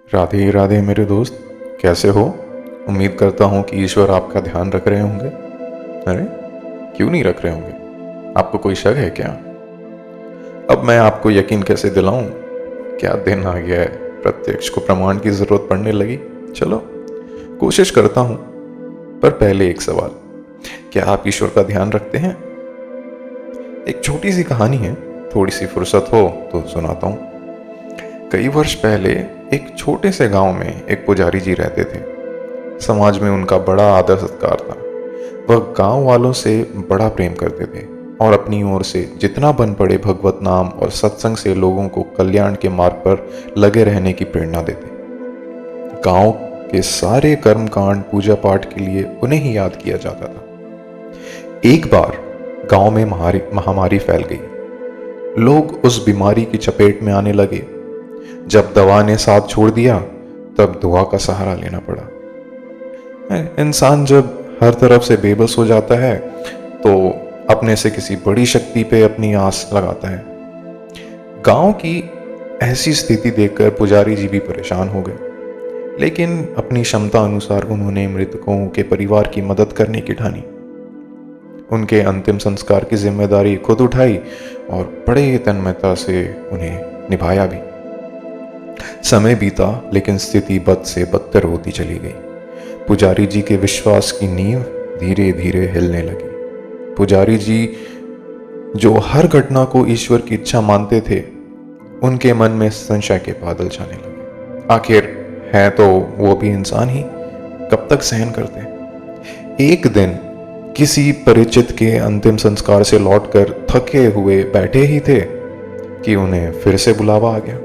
राधे राधे मेरे दोस्त, कैसे हो? उम्मीद करता हूँ कि ईश्वर आपका ध्यान रख रहे होंगे। अरे क्यों नहीं रख रहे होंगे? आपको कोई शक है क्या? अब मैं आपको यकीन कैसे दिलाऊं? क्या दिन आ गया है, प्रत्यक्ष को प्रमाण की जरूरत पड़ने लगी। चलो कोशिश करता हूँ, पर पहले एक सवाल। क्या आप ईश्वर का ध्यान रखते हैं? एक छोटी सी कहानी है, थोड़ी सी फुर्सत हो तो सुनाता हूँ। कई वर्ष पहले एक छोटे से गांव में एक पुजारी जी रहते थे। समाज में उनका बड़ा आदर सत्कार था। वह गांव वालों से बड़ा प्रेम करते थे और अपनी ओर से जितना बन पड़े भगवत नाम और सत्संग से लोगों को कल्याण के मार्ग पर लगे रहने की प्रेरणा देते। गांव के सारे कर्म कांड पूजा पाठ के लिए उन्हें ही याद किया जाता था। एक बार गांव में महामारी फैल गई। लोग उस बीमारी की चपेट में आने लगे। जब दवा ने साथ छोड़ दिया, तब दुआ का सहारा लेना पड़ा। इंसान जब हर तरफ से बेबस हो जाता है तो अपने से किसी बड़ी शक्ति पे अपनी आस लगाता है। गांव की ऐसी स्थिति देखकर पुजारी जी भी परेशान हो गए, लेकिन अपनी क्षमता अनुसार उन्होंने मृतकों के परिवार की मदद करने की ठानी। उनके अंतिम संस्कार की जिम्मेदारी खुद उठाई और बड़े तन्मयता से उन्हें निभाया भी। समय बीता, लेकिन स्थिति बद से बदतर होती चली गई। पुजारी जी के विश्वास की नींव धीरे धीरे हिलने लगी। पुजारी जी जो हर घटना को ईश्वर की इच्छा मानते थे, उनके मन में संशय के बादल छाने लगे। आखिर है तो वो भी इंसान ही, कब तक सहन करते। एक दिन किसी परिचित के अंतिम संस्कार से लौटकर थके हुए बैठे ही थे कि उन्हें फिर से बुलावा आ गया।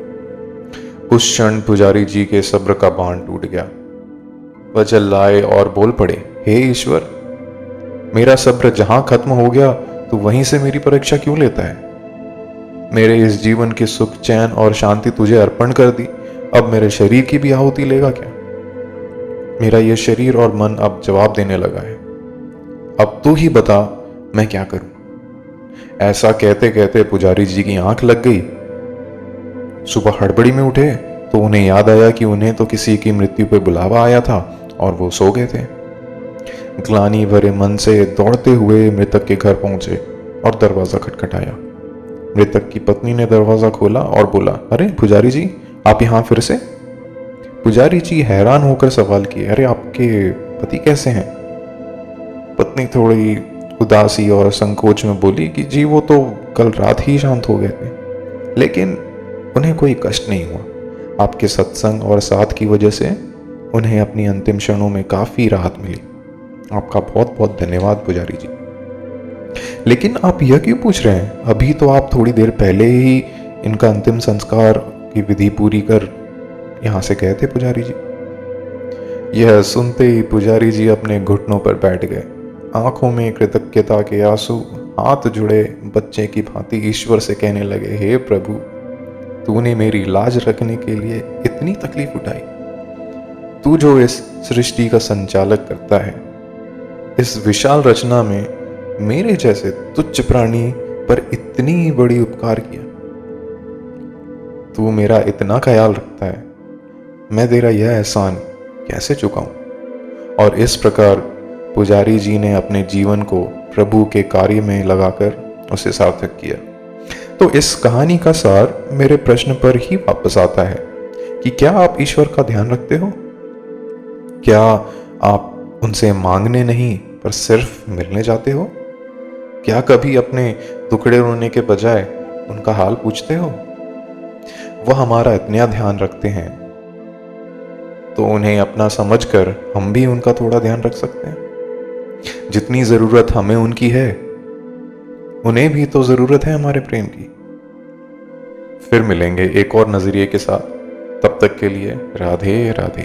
उस क्षण पुजारी जी के सब्र का बांध टूट गया। वह चिल्लाए और बोल पड़े, हे ईश्वर, मेरा सब्र जहां खत्म हो गया तो वहीं से मेरी परीक्षा क्यों लेता है? मेरे इस जीवन के सुख चैन और शांति तुझे अर्पण कर दी, अब मेरे शरीर की भी आहुति लेगा क्या? मेरा यह शरीर और मन अब जवाब देने लगा है। अब तू ही बता मैं क्या करूं? ऐसा कहते कहते पुजारी जी की आंख लग गई। सुबह हड़बड़ी में उठे तो उन्हें याद आया कि उन्हें तो किसी की मृत्यु पर बुलावा आया था और वो सो गए थे। ग्लानि भरे मन से दौड़ते हुए मृतक के घर पहुंचे और दरवाजा खटखटाया। मृतक की पत्नी ने दरवाजा खोला और बोला, अरे पुजारी जी, आप यहाँ फिर से? पुजारी जी हैरान होकर सवाल किए, अरे आपके पति कैसे हैं? पत्नी थोड़ी उदासी और संकोच में बोली कि जी वो तो कल रात ही शांत हो गए थे, लेकिन उन्हें कोई कष्ट नहीं हुआ। आपके सत्संग और साथ की वजह से उन्हें अपनी अंतिम क्षणों में काफ़ी राहत मिली। आपका बहुत बहुत धन्यवाद पुजारी जी। लेकिन आप यह क्यों पूछ रहे हैं? अभी तो आप थोड़ी देर पहले ही इनका अंतिम संस्कार की विधि पूरी कर यहाँ से गए थे पुजारी जी। यह सुनते ही पुजारी जी अपने घुटनों पर बैठ गए। आंखों में कृतज्ञता के आंसू, हाथ जुड़े बच्चे की भांति ईश्वर से कहने लगे, हे प्रभु, तूने मेरी लाज रखने के लिए इतनी तकलीफ उठाई। तू जो इस सृष्टि का संचालक करता है, इस विशाल रचना में मेरे जैसे तुच्छ प्राणी पर इतनी बड़ी उपकार किया। तू मेरा इतना ख्याल रखता है, मैं तेरा यह एहसान कैसे चुकाऊं? और इस प्रकार पुजारी जी ने अपने जीवन को प्रभु के कार्य में लगाकर उसे सार्थक किया। तो इस कहानी का सार मेरे प्रश्न पर ही वापस आता है कि क्या आप ईश्वर का ध्यान रखते हो? क्या आप उनसे मांगने नहीं पर सिर्फ मिलने जाते हो? क्या कभी अपने टुकड़े रोने के बजाय उनका हाल पूछते हो? वह हमारा इतना ध्यान रखते हैं तो उन्हें अपना समझकर हम भी उनका थोड़ा ध्यान रख सकते हैं। जितनी जरूरत हमें उनकी है, उन्हें भी तो जरूरत है हमारे प्रेम की। फिर मिलेंगे एक और नजरिए के साथ। तब तक के लिए राधे राधे।